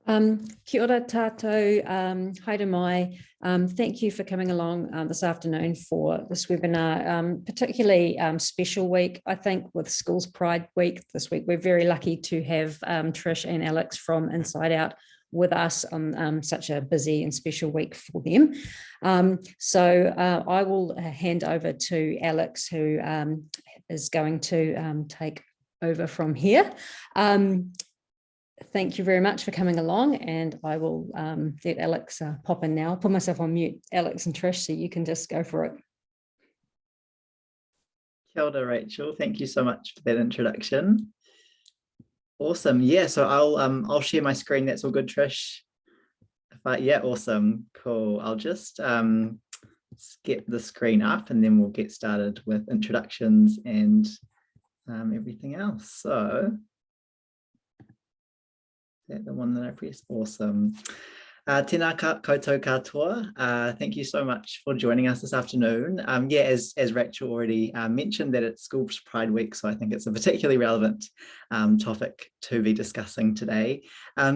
Kia ora tātou, haere mai. Thank you for coming along this afternoon for this webinar, particularly special week, I think, with Schools Pride Week this week. We're very lucky to have Trish and Alex from Inside Out with us on such a busy and special week for them. So I will hand over to Alex, who is going to take over from here. Thank you very much for coming along, and I will let Alex pop in now. I'll put myself on mute, Alex and Trish, so you can just go for it. Kia ora, Rachel. Thank you so much for that introduction. Awesome. Yeah, so I'll share my screen. That's all good, Trish. Yeah, awesome. Cool. I'll just get the screen up and then we'll get started with introductions and everything else. So the one that I pressed. Awesome. Tēnā koutou katoa. Thank you so much for joining us this afternoon. Yeah, as Rachel already mentioned, that it's Schools Pride Week, so I think it's a particularly relevant topic to be discussing today.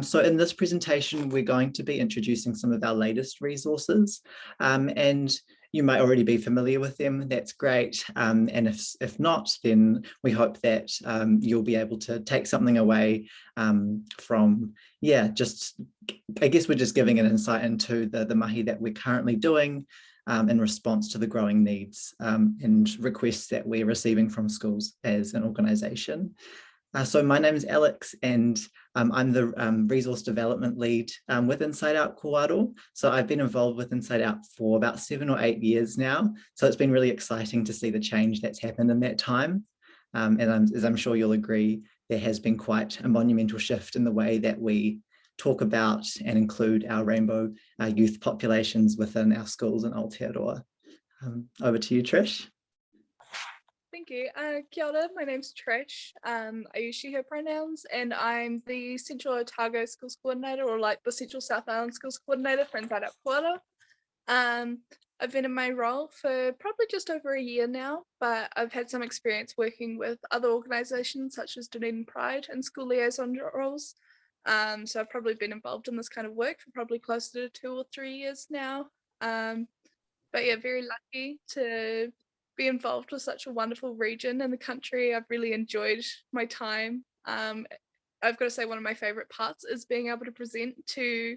So in this presentation, we're going to be introducing some of our latest resources, and you might already be familiar with them. That's great. And if not, then we hope that you'll be able to take something away from, yeah, just, I guess we're just giving an insight into the mahi that we're currently doing in response to the growing needs and requests that we're receiving from schools as an organisation. So my name is Alex, and I'm the resource development lead with Inside Out kōrero. So I've been involved with Inside Out for about 7 or 8 years now. So it's been really exciting to see the change that's happened in that time. And as I'm sure you'll agree, there has been quite a monumental shift in the way that we talk about and include our rainbow youth populations within our schools in Aotearoa. Over to you, Trish. Thank you. Kia ora, my name's Trish. I use she, her pronouns, and I'm the Central Otago Schools Coordinator, or like the Central South Island Schools Coordinator for Inside Out kōrero. I've been in my role for probably just over a year now, but I've had some experience working with other organisations such as Dunedin Pride and school liaison roles. So I've probably been involved in this kind of work for probably closer to 2 or 3 years now. But yeah, very lucky to be involved with such a wonderful region in the country. I've really enjoyed my time. I've got to say one of my favourite parts is being able to present to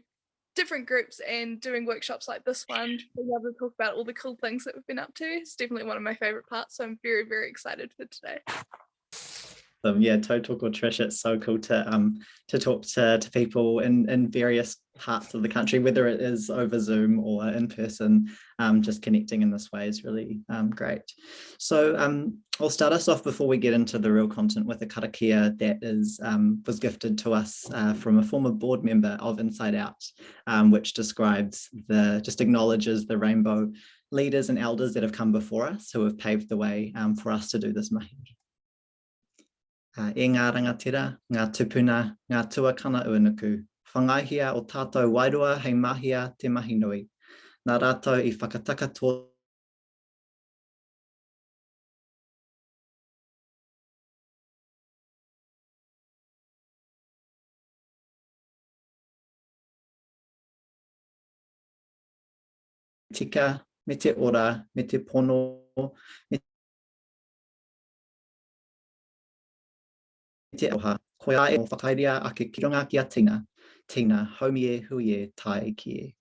different groups and doing workshops like this one, being able to talk about all the cool things that we've been up to. It's definitely one of my favourite parts, so I'm very, very excited for today. Yeah, total good, Trish. It's so cool to talk to people in various parts of the country, whether it is over Zoom or in person. Just connecting in this way is really great. So I'll start us off before we get into the real content with a karakia that was gifted to us from a former board member of Inside Out, which describes just acknowledges the rainbow leaders and elders that have come before us, who have paved the way for us to do this mahi. E ngā rangatira, ngā tupuna, ngā tuakana uanuku, whangaihia o tātou wairua hei mahia te mahi nui. Nā rātou I whakataka tō tika, me te ora, me te pono, me te oha, koe ai o whakairia ake ki runga ki a tina, tina, haumi e hui e tai ki e.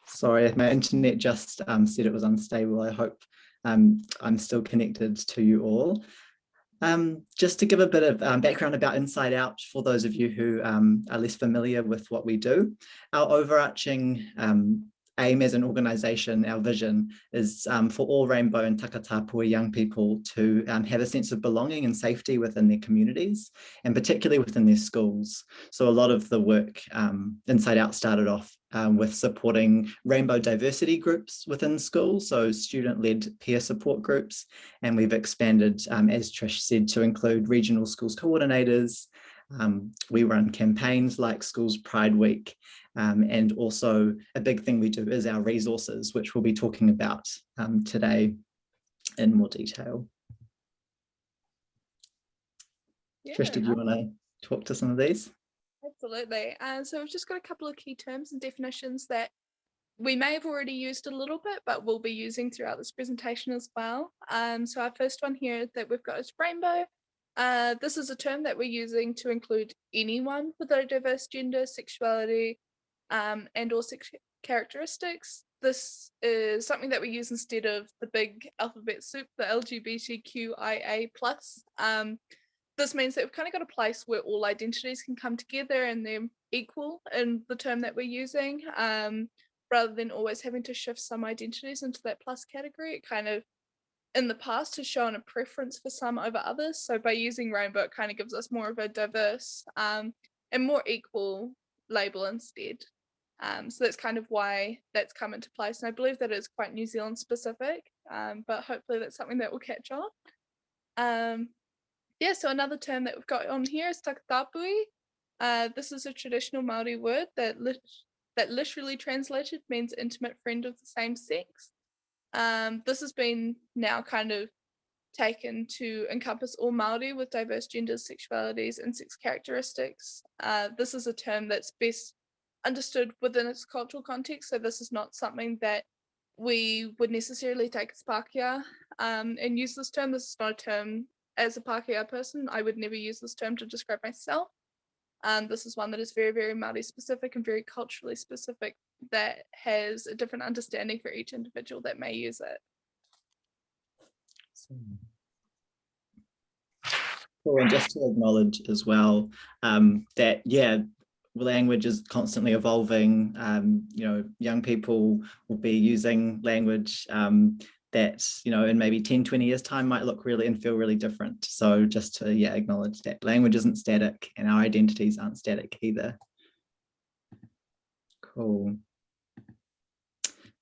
Sorry, my internet just said it was unstable. I hope I'm still connected to you all. Just to give a bit of background about Inside Out for those of you who are less familiar with what we do, our overarching aim as an organisation, our vision is for all Rainbow and Takatapua young people to have a sense of belonging and safety within their communities, and particularly within their schools. So a lot of the work Inside Out started off with supporting rainbow diversity groups within schools, so student-led peer support groups, and we've expanded, as Trish said, to include regional schools coordinators. We run campaigns like Schools Pride Week, and also a big thing we do is our resources, which we'll be talking about today in more detail. Trish, did you want to talk to some of these? Absolutely. So we've just got a couple of key terms and definitions that we may have already used a little bit, but we'll be using throughout this presentation as well. So our first one here that we've got is rainbow. This is a term that we're using to include anyone with a diverse gender, sexuality, and or characteristics. This is something that we use instead of the big alphabet soup, the LGBTQIA+. This means that we've kind of got a place where all identities can come together and they're equal in the term that we're using, rather than always having to shift some identities into that plus category. It kind of, in the past, has shown a preference for some over others. So by using rainbow, it kind of gives us more of a diverse and more equal label instead. So that's kind of why that's come into place. And I believe that is quite New Zealand specific, but hopefully that's something that will catch on. Yeah, so another term that we've got on here is takatapui. This is a traditional Māori word that literally translated means intimate friend of the same sex. This has been now kind of taken to encompass all Māori with diverse genders, sexualities, and sex characteristics. This is a term that's best understood within its cultural context, so this is not something that we would necessarily take as Pākehā and use this term. This is not a term, as a Pākehā person, I would never use this term to describe myself. This is one that is very, very Māori specific and very culturally specific, that has a different understanding for each individual that may use it. Cool. And just to acknowledge as well that, yeah, language is constantly evolving. Young people will be using language that, in maybe 10, 20 years time might look really and feel really different. So just to, acknowledge that language isn't static and our identities aren't static either. Cool.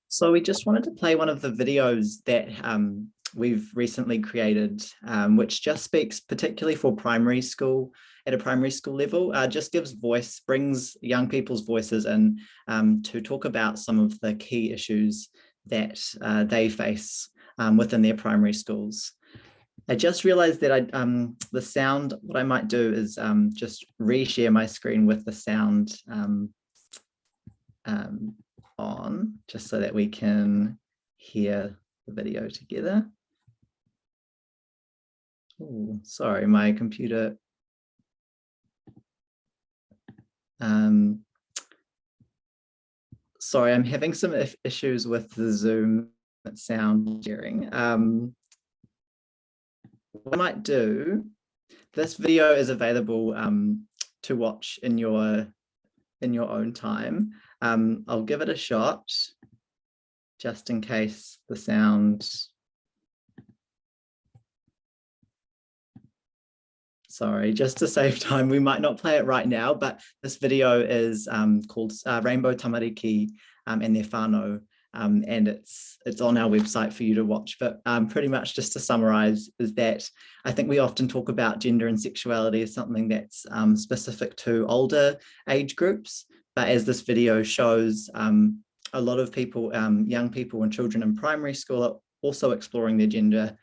So we just wanted to play one of the videos that we've recently created, which just speaks particularly for primary school, at a primary school level, just gives voice, brings young people's voices in to talk about some of the key issues that they face within their primary schools. I just realized that the sound, what I might do is just reshare my screen with the sound on, just so that we can hear the video together. Oh, sorry, my computer. Sorry, I'm having some issues with the Zoom sound sharing. What I might do, this video is available to watch in your own time. I'll give it a shot just in case the sound. Sorry, just to save time, we might not play it right now, but this video is called Rainbow Tamariki and their whānau, and it's on our website for you to watch. But pretty much just to summarize is that I think we often talk about gender and sexuality as something that's specific to older age groups, but as this video shows, a lot of people, young people and children in primary school are also exploring their gender,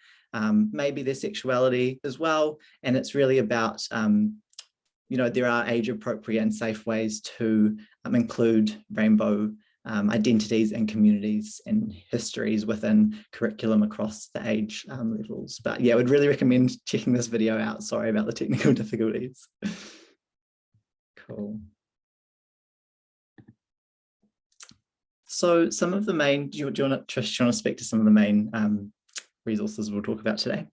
maybe their sexuality as well. And it's really about, there are age appropriate and safe ways to include rainbow identities and communities and histories within curriculum across the age levels. But yeah, I would really recommend checking this video out. Sorry about the technical difficulties. Cool. So some of the main, do you want to, Trish, do you want to speak to some of the main resources we'll talk about today?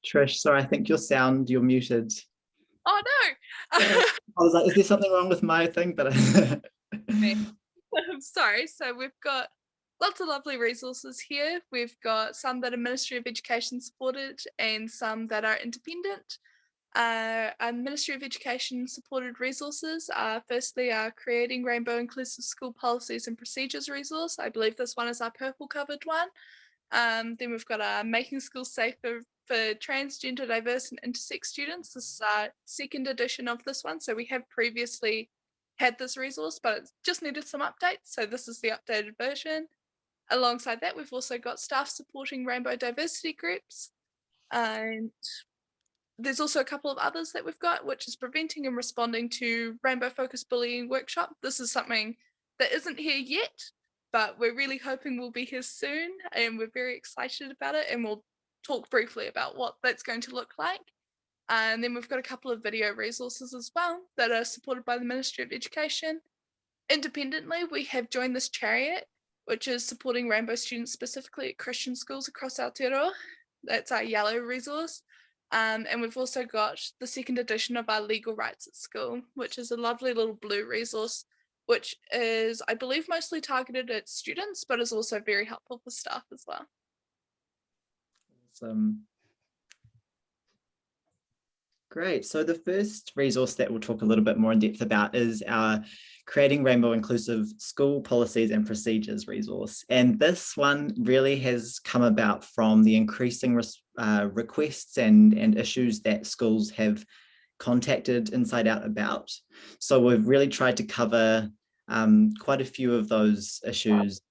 Trish, sorry, I think you're muted. Oh no! I was like, is there something wrong with my thing? But I'm sorry. So we've got lots of lovely resources here. We've got some that are Ministry of Education supported and some that are independent. Our Ministry of Education supported resources are firstly our Creating Rainbow Inclusive School Policies and Procedures resource. I believe this one is our purple covered one. Then we've got our Making Schools Safer for Transgender, Diverse and Intersex Students. This is our second edition of this one. So we have previously had this resource, but it just needed some updates. So this is the updated version. Alongside that, we've also got staff supporting rainbow diversity groups. And there's also a couple of others that we've got, which is preventing and responding to rainbow focused bullying workshop. This is something that isn't here yet, but we're really hoping will be here soon, and we're very excited about it, and we'll talk briefly about what that's going to look like. And then we've got a couple of video resources as well that are supported by the Ministry of Education. Independently, we have joined this Chariot, which is supporting rainbow students specifically at Christian schools across Aotearoa. That's our yellow resource. And we've also got the second edition of our Legal Rights at School, which is a lovely little blue resource, which is, I believe, mostly targeted at students, but is also very helpful for staff as well. Great. So the first resource that we'll talk a little bit more in depth about is our Creating Rainbow Inclusive School Policies and Procedures resource. And this one really has come about from the increasing requests and issues that schools have contacted Inside Out about. So we've really tried to cover quite a few of those issues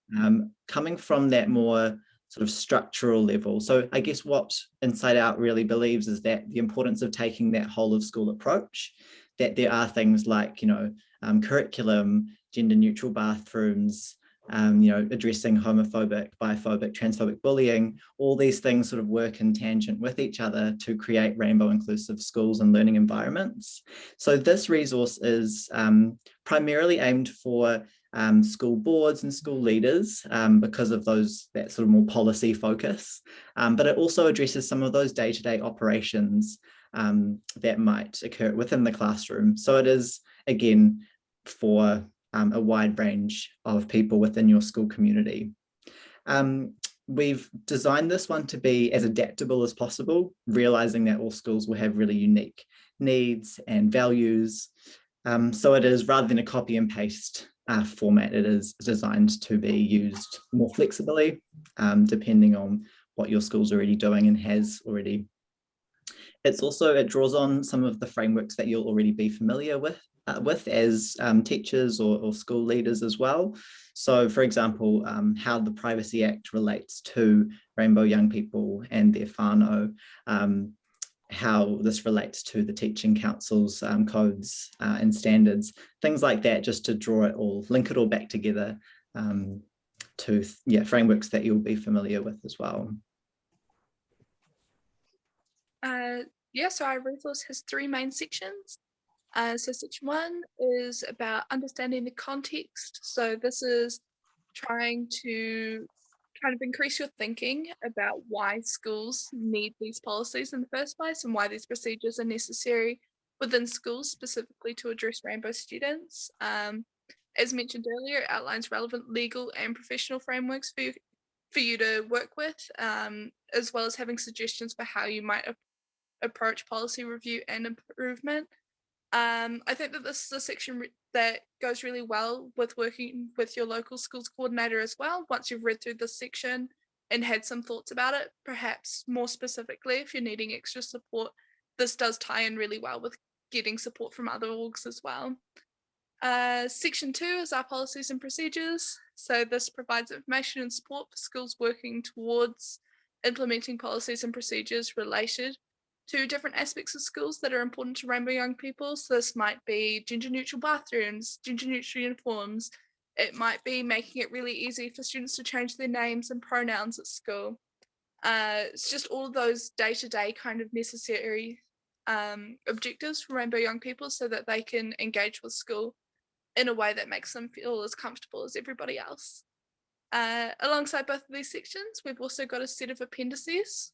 coming from that more sort of structural level. So I guess what Inside Out really believes is that the importance of taking that whole of school approach, that there are things like, curriculum, gender neutral bathrooms, addressing homophobic, biphobic, transphobic bullying, all these things sort of work in tangent with each other to create rainbow inclusive schools and learning environments. So this resource is primarily aimed for school boards and school leaders because of that sort of more policy focus, but it also addresses some of those day-to-day operations that might occur within the classroom. So it is, again, for a wide range of people within your school community. We've designed this one to be as adaptable as possible, realizing that all schools will have really unique needs and values. So it is, rather than a copy and paste format, it is designed to be used more flexibly, depending on what your school's already doing and has already. It draws on some of the frameworks that you'll already be familiar with as teachers or school leaders as well. So for example, how the Privacy Act relates to rainbow young people and their whānau, how this relates to the Teaching Council's codes and standards, things like that, just to link it all back together to frameworks that you'll be familiar with as well. So our resource has three main sections. So section 1 is about understanding the context. So this is trying to kind of increase your thinking about why schools need these policies in the first place and why these procedures are necessary within schools specifically to address rainbow students. As mentioned earlier, it outlines relevant legal and professional frameworks for you to work with, as well as having suggestions for how you might approach policy review and improvement. I think that this is a section that goes really well with working with your local schools coordinator as well. Once you've read through this section and had some thoughts about it, perhaps more specifically, if you're needing extra support, this does tie in really well with getting support from other orgs as well. Section 2 is our policies and procedures. So this provides information and support for schools working towards implementing policies and procedures related to different aspects of schools that are important to rainbow young people. So this might be gender neutral bathrooms, gender neutral uniforms. It might be making it really easy for students to change their names and pronouns at school. It's just all of those day-to-day kind of necessary objectives for rainbow young people so that they can engage with school in a way that makes them feel as comfortable as everybody else. Alongside both of these sections, we've also got a set of appendices.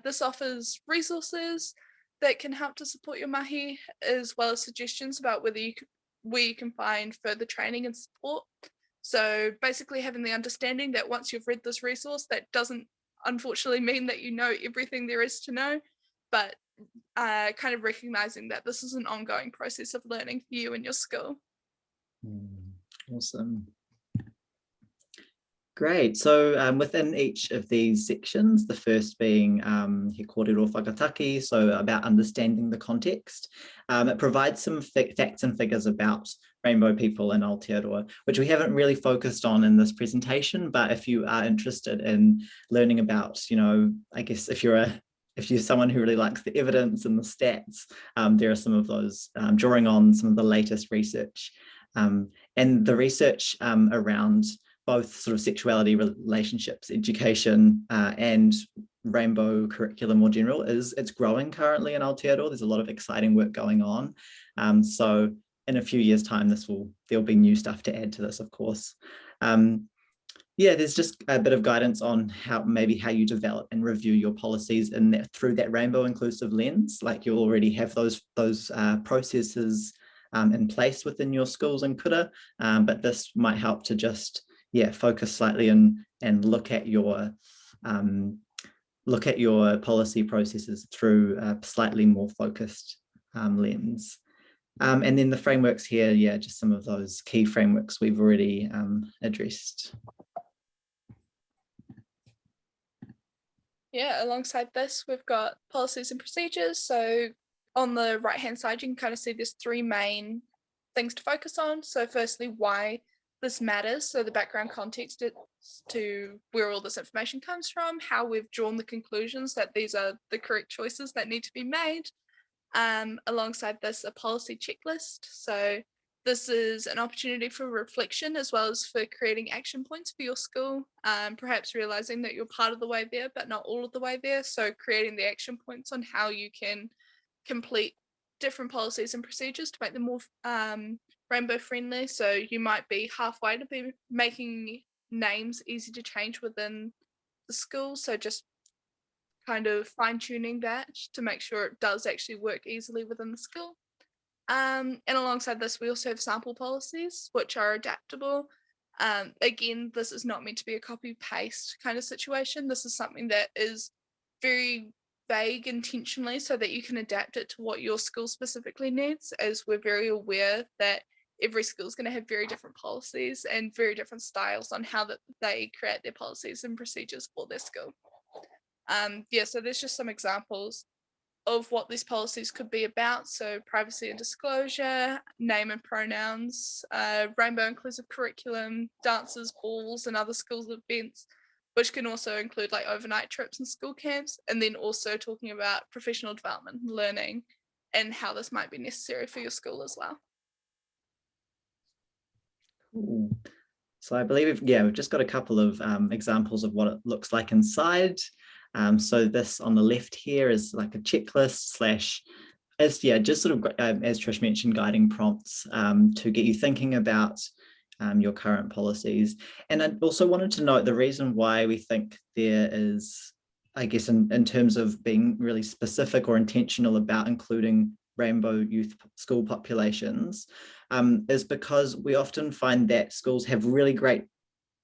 This offers resources that can help to support your mahi, as well as suggestions about where you can find further training and support. So basically having the understanding that once you've read this resource, that doesn't unfortunately mean that you know everything there is to know, but kind of recognizing that this is an ongoing process of learning for you and your school. Awesome. Great. So within each of these sections, the first being he kōrero whakataki, so about understanding the context, it provides some facts and figures about rainbow people in Aotearoa, which we haven't really focused on in this presentation, but if you are interested in learning about, I guess if you're someone who really likes the evidence and the stats, there are some of those drawing on some of the latest research. And the research around both sort of sexuality, relationships, education, and rainbow curriculum more general it's growing currently in Aotearoa. There's a lot of exciting work going on. So in a few years' time, there'll be new stuff to add to this, of course. Yeah, there's just a bit of guidance on how you develop and review your policies through that rainbow inclusive lens. Like you already have those processes in place within your schools and kura, but this might help to just focus slightly and look at your policy processes through a slightly more focused lens. And then the frameworks here, just some of those key frameworks we've already addressed. Yeah, alongside this, we've got policies and procedures. So on the right-hand side, you can kind of see there's three main things to focus on. So firstly, why this matters. So the background context to where all this information comes from, how we've drawn the conclusions that these are the correct choices that need to be made. Alongside this, a policy checklist. So this is an opportunity for reflection as well as for creating action points for your school, perhaps realizing that you're part of the way there, but not all of the way there. So creating the action points on how you can complete different policies and procedures to make them more rainbow friendly. So you might be halfway to be making names easy to change within the school. So just kind of fine tuning that to make sure it does actually work easily within the school. And alongside this, we also have sample policies, which are adaptable. Again, this is not meant to be a copy paste kind of situation. This is something that is very vague intentionally so that you can adapt it to what your school specifically needs, as we're very aware that every school is going to have very different policies and very different styles on how that they create their policies and procedures for their school. So there's just some examples of what these policies could be about. So privacy and disclosure, name and pronouns, rainbow inclusive curriculum, dances, balls, and other schools events, which can also include like overnight trips and school camps, and then also talking about professional development, learning, and how this might be necessary for your school as well. Cool. So I believe, we've just got a couple of examples of what it looks like inside. So this on the left here is like a checklist just sort of, as Trish mentioned, guiding prompts to get you thinking about your current policies. And I also wanted to note the reason why we think there is, I guess, in terms of being really specific or intentional about including rainbow youth school populations, is because we often find that schools have really great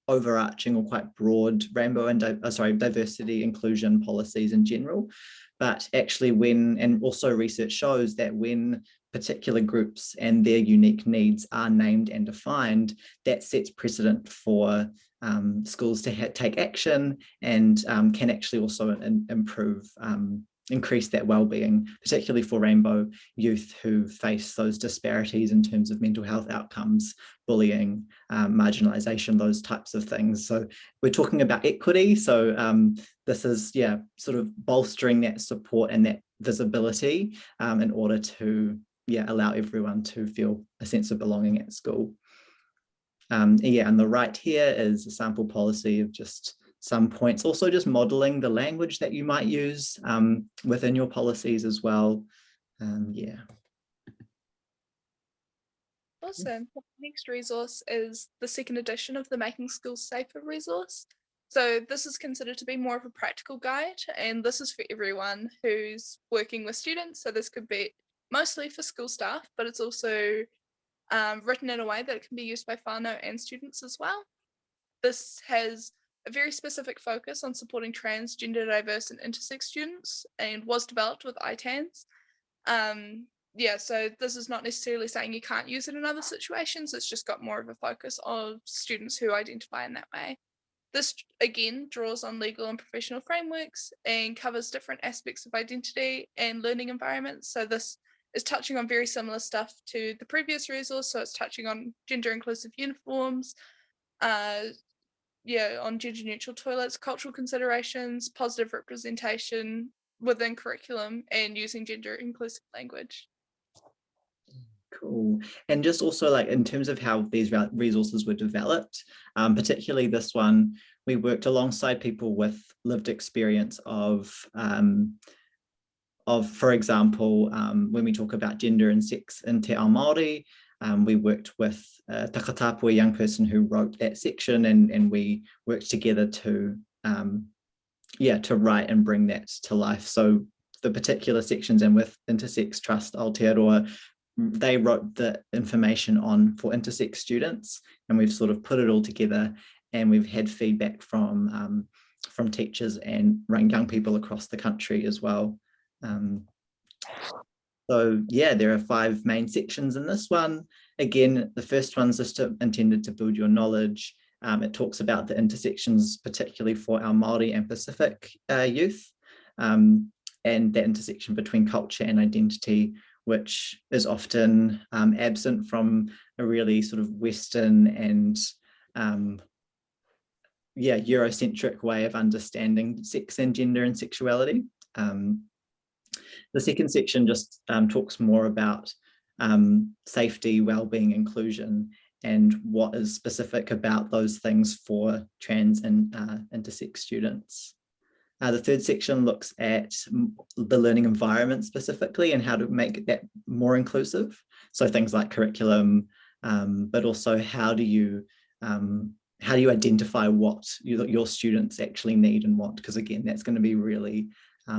overarching or quite broad rainbow and diversity inclusion policies in general, but actually and also research shows that when particular groups and their unique needs are named and defined, that sets precedent for schools to take action and can actually also increase that well-being, particularly for rainbow youth who face those disparities in terms of mental health outcomes, bullying, marginalization, those types of things. So we're talking about equity. So this is, sort of bolstering that support and that visibility in order to, allow everyone to feel a sense of belonging at school. On the right here is a sample policy of just some points, also just modeling the language that you might use within your policies as well. Awesome. The next resource is the second edition of the Making Schools Safer resource. So this is considered to be more of a practical guide, and this is for everyone who's working with students. So this could be mostly for school staff, but it's also written in a way that it can be used by whānau and students as well. This has a very specific focus on supporting trans, gender diverse, and intersex students, and was developed with ITANs. So this is not necessarily saying you can't use it in other situations. It's just got more of a focus of students who identify in that way. This again draws on legal and professional frameworks and covers different aspects of identity and learning environments. So this is touching on very similar stuff to the previous resource. So it's touching on gender inclusive uniforms, on gender neutral toilets, cultural considerations, positive representation within curriculum, and using gender inclusive language. Cool. And just also like in terms of how these resources were developed, particularly this one, we worked alongside people with lived experience of, for example, when we talk about gender and sex in Te Ao Māori, we worked with a whakataki, a young person who wrote that section, and we worked together to write and bring that to life. So the particular sections, and with Intersex Trust Aotearoa, they wrote the information on for intersex students, and we've sort of put it all together, and we've had feedback from teachers and young people across the country as well. So yeah, there are 5 main sections in this one. Again, the first one's just intended to build your knowledge. It talks about the intersections, particularly for our Māori and Pacific youth, and that intersection between culture and identity, which is often absent from a really sort of Western and Eurocentric way of understanding sex and gender and sexuality. The second section just talks more about safety, well-being, inclusion, and what is specific about those things for trans and intersex students. The third section looks at the learning environment specifically and how to make that more inclusive. So things like curriculum, but also how do you identify what your students actually need and want? Because again, that's going to be really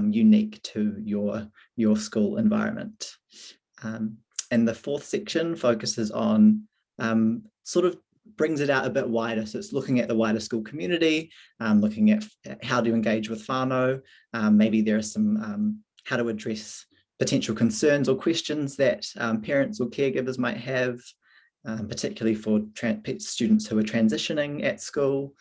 unique to your school environment. And the fourth section focuses on sort of brings it out a bit wider. So it's looking at the wider school community, looking at how to engage with whānau. Maybe there are some how to address potential concerns or questions that parents or caregivers might have, particularly for students who are transitioning at school.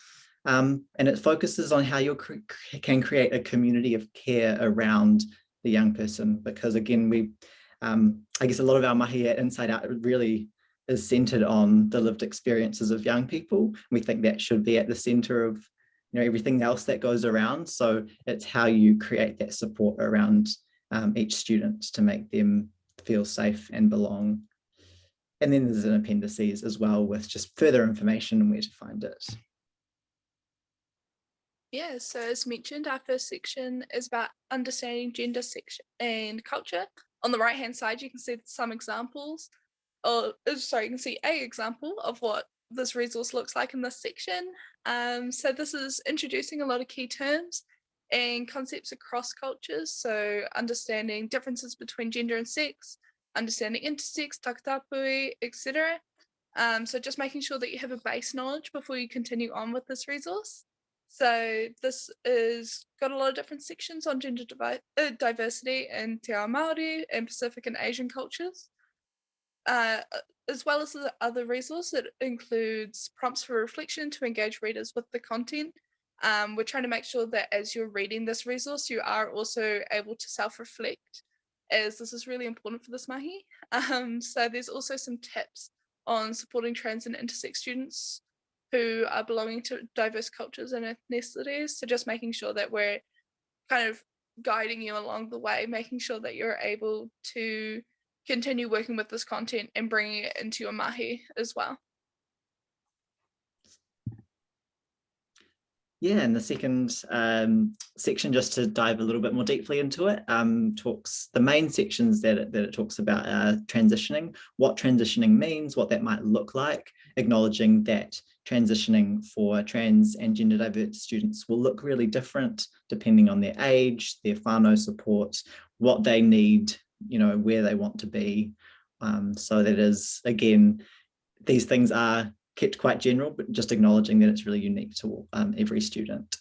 And it focuses on how you can create a community of care around the young person, because again, I guess a lot of our mahi at Inside Out really is centered on the lived experiences of young people. We think that should be at the center of everything else that goes around. So it's how you create that support around each student to make them feel safe and belong. And then there's an appendices as well with just further information and where to find it. Yeah, so as mentioned, our first section is about understanding gender, sex, and culture. On the right-hand side, you can see some examples. You can see an example of what this resource looks like in this section. So this is introducing a lot of key terms and concepts across cultures. So understanding differences between gender and sex, understanding intersex, takatapui, etc. So just making sure that you have a base knowledge before you continue on with this resource. So this is got a lot of different sections on gender diversity in Te Ao Māori and Pacific and Asian cultures. As well as the other resource that includes prompts for reflection to engage readers with the content. We're trying to make sure that as you're reading this resource, you are also able to self-reflect, as this is really important for this mahi. So there's also some tips on supporting trans and intersex students who are belonging to diverse cultures and ethnicities. So just making sure that we're kind of guiding you along the way, making sure that you're able to continue working with this content and bringing it into your mahi as well. Yeah, and the second section, just to dive a little bit more deeply into it, the main sections that it talks about transitioning, what transitioning means, what that might look like, acknowledging that transitioning for trans and gender diverse students will look really different depending on their age, their whānau support, what they need, where they want to be. So that is, again, these things are kept quite general, but just acknowledging that it's really unique to every student.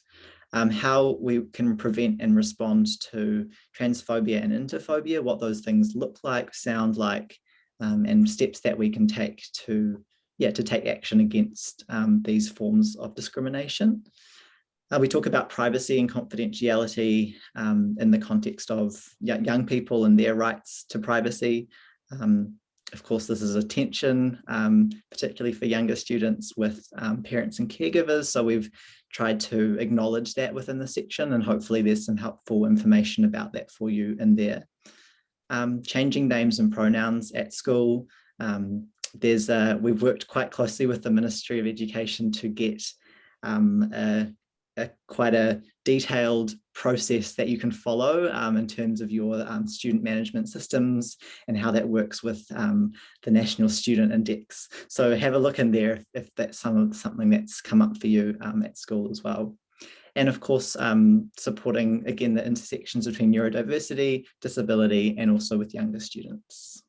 How we can prevent and respond to transphobia and interphobia, what those things look like, sound like, and steps that we can take to to take action against these forms of discrimination. We talk about privacy and confidentiality in the context of young people and their rights to privacy. Of course, this is a tension, particularly for younger students with parents and caregivers. So we've tried to acknowledge that within the section, and hopefully there's some helpful information about that for you in there. Changing names and pronouns at school. We've worked quite closely with the Ministry of Education to get quite a detailed process that you can follow in terms of your student management systems and how that works with the National Student Index. So have a look in there if that's something that's come up for you at school as well. And of course, supporting, again, the intersections between neurodiversity, disability, and also with younger students.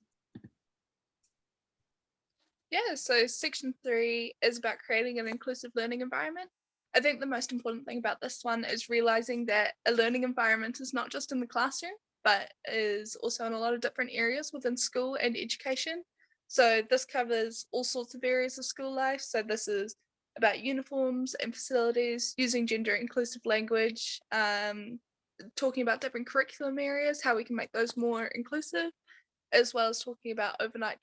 Yeah, so section 3 is about creating an inclusive learning environment. I think the most important thing about this one is realizing that a learning environment is not just in the classroom, but is also in a lot of different areas within school and education. So this covers all sorts of areas of school life. So this is about uniforms and facilities, using gender inclusive language, talking about different curriculum areas, how we can make those more inclusive, as well as talking about overnight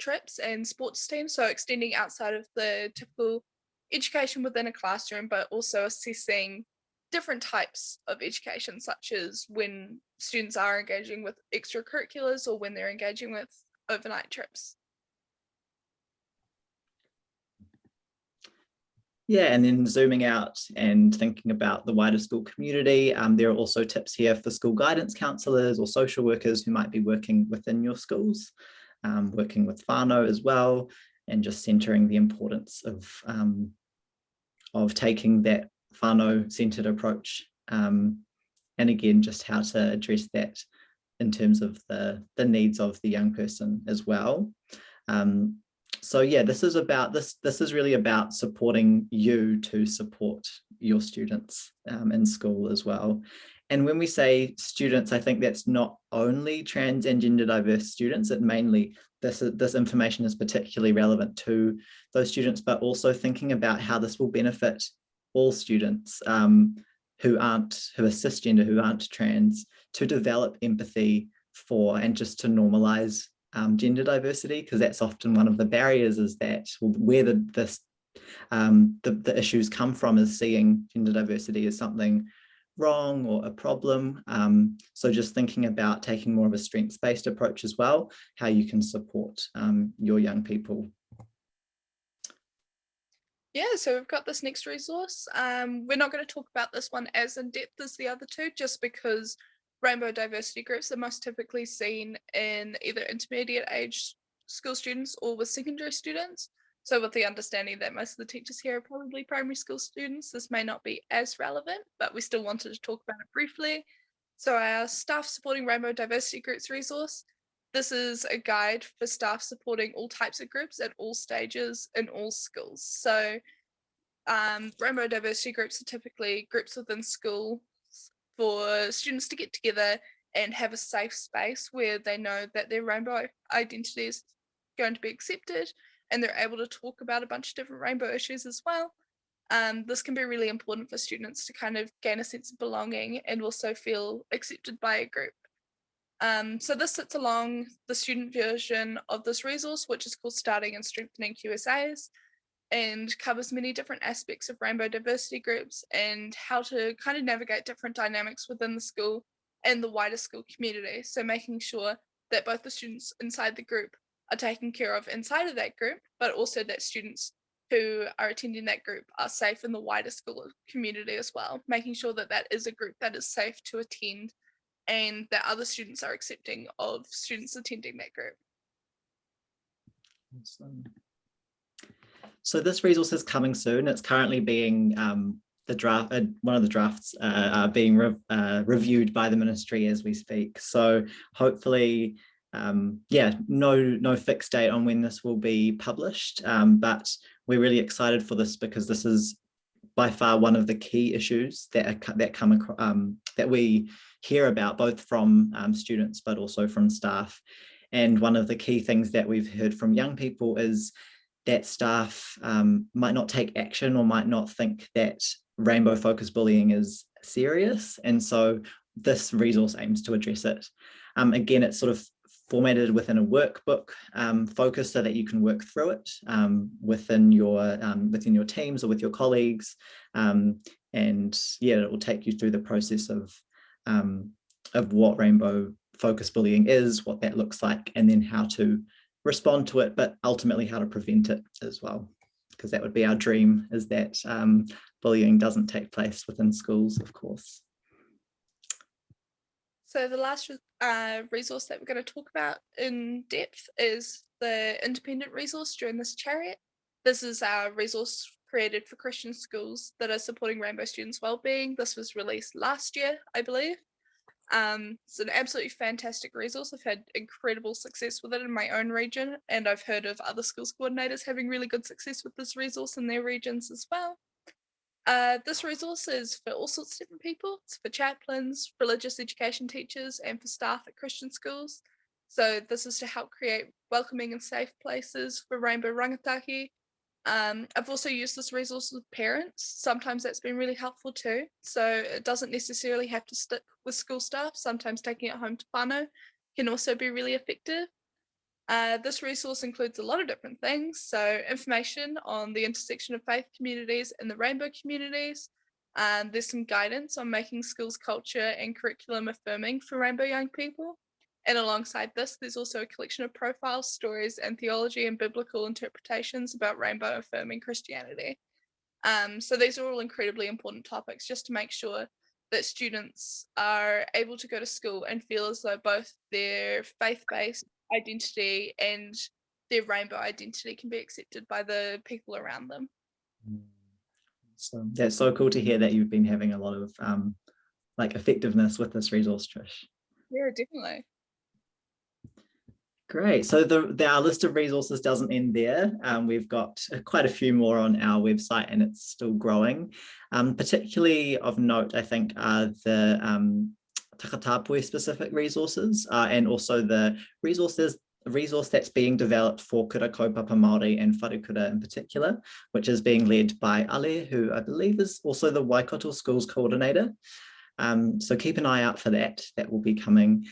trips and sports teams. So extending outside of the typical education within a classroom, but also assessing different types of education, such as when students are engaging with extracurriculars or when they're engaging with overnight trips. Yeah, and then zooming out and thinking about the wider school community, there are also tips here for school guidance counsellors or social workers who might be working within your schools, working with whānau as well, and just centering the importance of taking that whānau-centred approach, and again, just how to address that in terms of the needs of the young person as well. So yeah, this is really about supporting you to support your students in school as well. And when we say students, I think that's not only trans and gender diverse students. It mainly, this information is particularly relevant to those students, but also thinking about how this will benefit all students who are cisgender, who aren't trans, to develop empathy for and just to normalize gender diversity, because that's often one of the barriers, is that where the issues come from is seeing gender diversity as something wrong or a problem. So just thinking about taking more of a strengths-based approach as well, how you can support your young people. Yeah, so we've got this next resource. We're not going to talk about this one as in depth as the other two, just because rainbow diversity groups are most typically seen in either intermediate age school students or with secondary students. So with the understanding that most of the teachers here are probably primary school students, this may not be as relevant, but we still wanted to talk about it briefly. So our staff supporting rainbow diversity groups resource. This is a guide for staff supporting all types of groups at all stages in all schools. So rainbow diversity groups are typically groups within school for students to get together and have a safe space where they know that their rainbow identity is going to be accepted, and they're able to talk about a bunch of different rainbow issues as well. This can be really important for students to kind of gain a sense of belonging and also feel accepted by a group. So this sits along the student version of this resource, which is called Starting and Strengthening QSAs, and covers many different aspects of rainbow diversity groups and how to kind of navigate different dynamics within the school and the wider school community. So making sure that both the students inside the group are taken care of inside of that group, but also that students who are attending that group are safe in the wider school community as well, making sure that that is a group that is safe to attend and that other students are accepting of students attending that group. Awesome. So this resource is coming soon. It's currently being the draft. One of the drafts are being reviewed by the ministry as we speak. So hopefully, no fixed date on when this will be published. But we're really excited for this because this is by far one of the key issues that we hear about, both from students but also from staff. And one of the key things that we've heard from young people is that staff might not take action or might not think that rainbow focused bullying is serious. And so this resource aims to address it. Again, it's sort of formatted within a workbook focus so that you can work through it within your teams or with your colleagues. And yeah, it will take you through the process of what rainbow focused bullying is, what that looks like, and then how to respond to it, but ultimately how to prevent it as well. Because that would be our dream, is that bullying doesn't take place within schools, of course. So the last resource that we're going to talk about in depth is the independent resource during this Chariot. This is our resource created for Christian schools that are supporting rainbow students' wellbeing. This was released last year, I believe. It's an absolutely fantastic resource. I've had incredible success with it in my own region, and I've heard of other schools coordinators having really good success with this resource in their regions as well. This resource is for all sorts of different people. It's for chaplains, religious education teachers, and for staff at Christian schools. So this is to help create welcoming and safe places for rainbow rangataki. I've also used this resource with parents. Sometimes that's been really helpful too. So it doesn't necessarily have to stick with school staff. Sometimes taking it home to whānau can also be really effective. This resource includes a lot of different things. So information on the intersection of faith communities and the rainbow communities. There's some guidance on making schools culture and curriculum affirming for rainbow young people. And alongside this, there's also a collection of profiles, stories, and theology and biblical interpretations about rainbow affirming Christianity. So these are all incredibly important topics, just to make sure that students are able to go to school and feel as though both their faith-based identity and their rainbow identity can be accepted by the people around them. So that's so cool to hear that you've been having a lot of effectiveness with this resource, Trish. Yeah, definitely. Great. So our list of resources doesn't end there. We've got quite a few more on our website, and it's still growing. Particularly of note, I think, are the whakataki specific resources, and also the resource that's being developed for kura kaupapa Māori and wharekura in particular, which is being led by Ale, who I believe is also the Waikato Schools coordinator. So keep an eye out for that. That will be coming.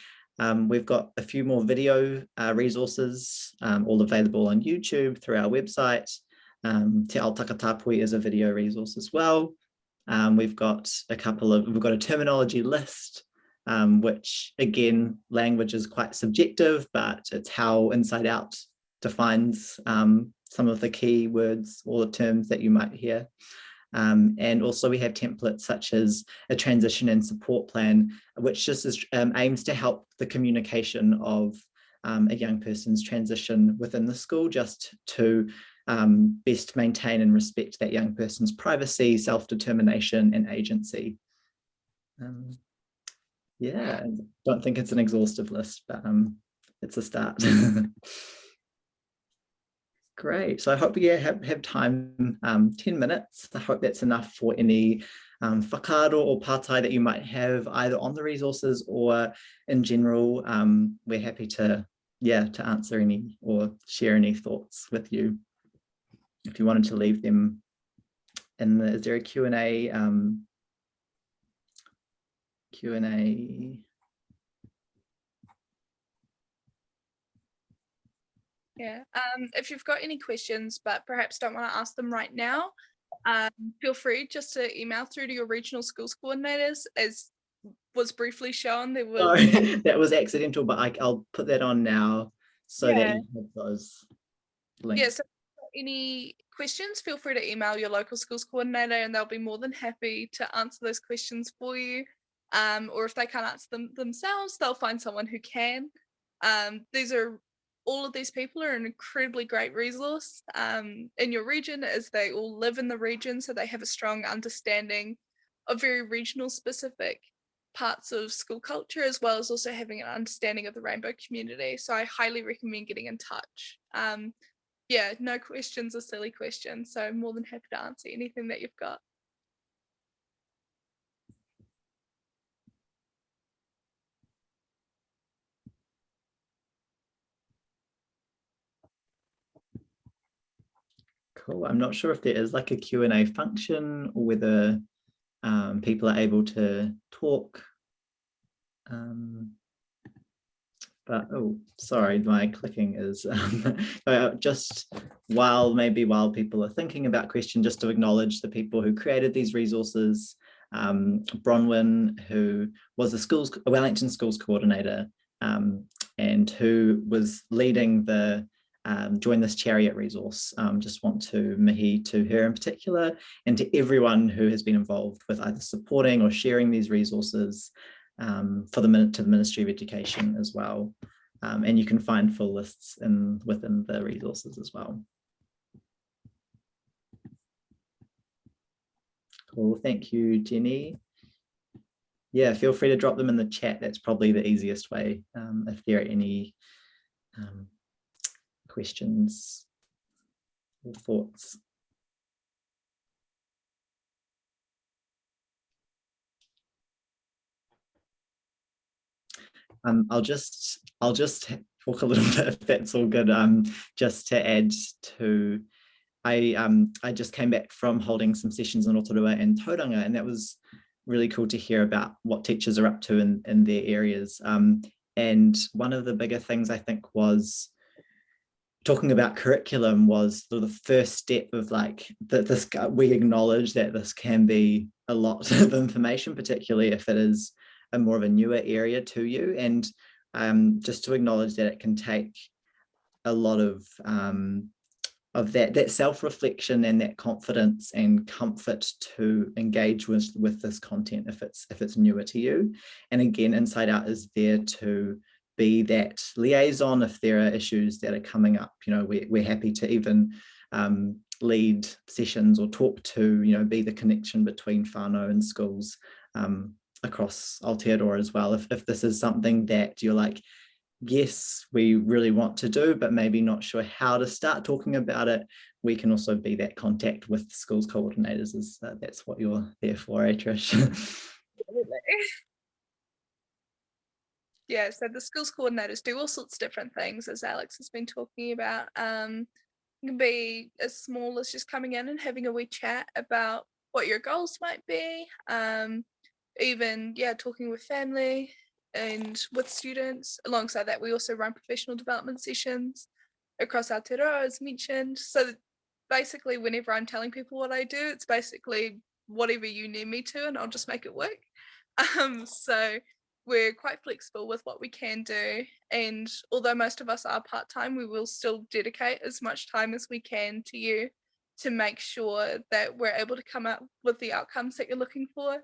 We've got a few more video resources, all available on YouTube through our website. Te Ao Takatapui is a video resource as well. We've got a terminology list, which again, language is quite subjective, but it's how Inside Out defines some of the key words or the terms that you might hear. And also we have templates such as a transition and support plan, which just aims to help the communication of a young person's transition within the school, just to best maintain and respect that young person's privacy, self-determination, and agency. Yeah, I don't think it's an exhaustive list, but it's a start. Great. So I hope we have time, 10 minutes. I hope that's enough for any whakaaro or pātai that you might have either on the resources or in general. We're happy to answer any or share any thoughts with you. If you wanted to leave them is there a Q&A? Q&A. Yeah, if you've got any questions but perhaps don't want to ask them right now, feel free just to email through to your regional schools coordinators. As was briefly shown, there was... Oh, that was accidental, but I'll put that on now so that you have those links. Yeah, so any questions, feel free to email your local schools coordinator and they'll be more than happy to answer those questions for you. Or if they can't answer them themselves, they'll find someone who can. All of these people are an incredibly great resource in your region, as they all live in the region, so they have a strong understanding of very regional specific parts of school culture, as well as also having an understanding of the rainbow community. So I highly recommend getting in touch. Yeah, no questions are silly questions, so I'm more than happy to answer anything that you've got. Cool. I'm not sure if there is like a Q&A function or whether people are able to talk. But oh, sorry, my clicking is just while people are thinking about questions, just to acknowledge the people who created these resources. Bronwyn, who was a Wellington Schools coordinator, and who was leading the Join This Chariot resource. Just want to mihi to her in particular, and to everyone who has been involved with either supporting or sharing these resources to the Ministry of Education as well. And you can find full lists within the resources as well. Cool, thank you, Jenny. Yeah, feel free to drop them in the chat. That's probably the easiest way if there are any questions or thoughts. I'll just talk a little bit, if that's all good, just to add to, I just came back from holding some sessions in Rotorua and Tauranga, and that was really cool to hear about what teachers are up to in their areas. And one of the bigger things I think was talking about curriculum was the first step of like we acknowledge that this can be a lot of information, particularly if it is a more of a newer area to you, and just to acknowledge that it can take a lot of that self-reflection and that confidence and comfort to engage with this content if it's newer to you. And again, Inside Out is there to be that liaison if there are issues that are coming up. You know, we're happy to even lead sessions or talk to, you know, be the connection between whānau and schools across Aotearoa as well. If this is something that you're like, yes, we really want to do, but maybe not sure how to start talking about it, we can also be that contact with schools coordinators. That's what you're there for, Trish? Yeah, so the schools coordinators do all sorts of different things, as Alex has been talking about. It can be as small as just coming in and having a wee chat about what your goals might be. Even, talking with family and with students. Alongside that, we also run professional development sessions across Aotearoa, as mentioned. So basically, whenever I'm telling people what I do, it's basically whatever you need me to, and I'll just make it work. So we're quite flexible with what we can do. And although most of us are part-time, we will still dedicate as much time as we can to you to make sure that we're able to come up with the outcomes that you're looking for.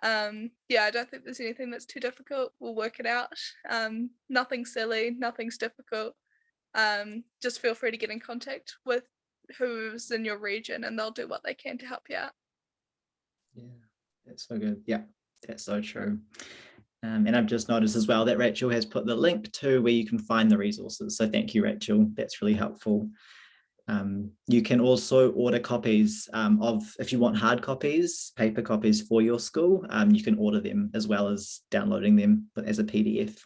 I don't think there's anything that's too difficult. We'll work it out. Nothing silly, nothing's difficult. Just feel free to get in contact with who's in your region and they'll do what they can to help you out. Yeah, that's so good. Yeah, that's so true. And I've just noticed as well that Rachel has put the link to where you can find the resources. So thank you, Rachel. That's really helpful. You can also order copies if you want hard copies, paper copies for your school, you can order them as well as downloading them as a PDF.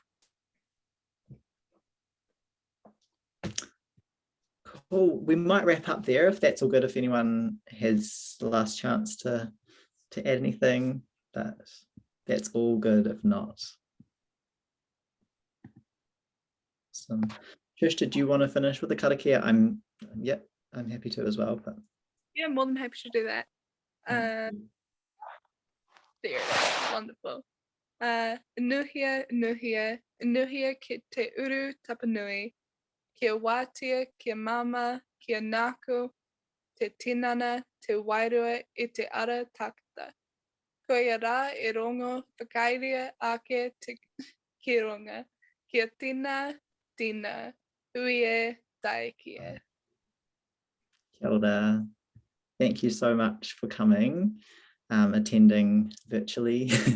Cool. We might wrap up there if that's all good, if anyone has the last chance to add anything, but that's all good if not. Awesome. Trish, did you want to finish with the karakia? I'm happy to as well. But yeah, more than happy to do that. There it is. Wonderful. Nuhia, nuhia, nuhia ki te uru tapanui, kia wātia, kia mama, kia nāku, te tinana, te wairua I te ara takata. Koia rā I rongo whakairia ake te ki ronga, kia tina, tina, uie, taekia. Kia ora. Thank you so much for coming, attending virtually.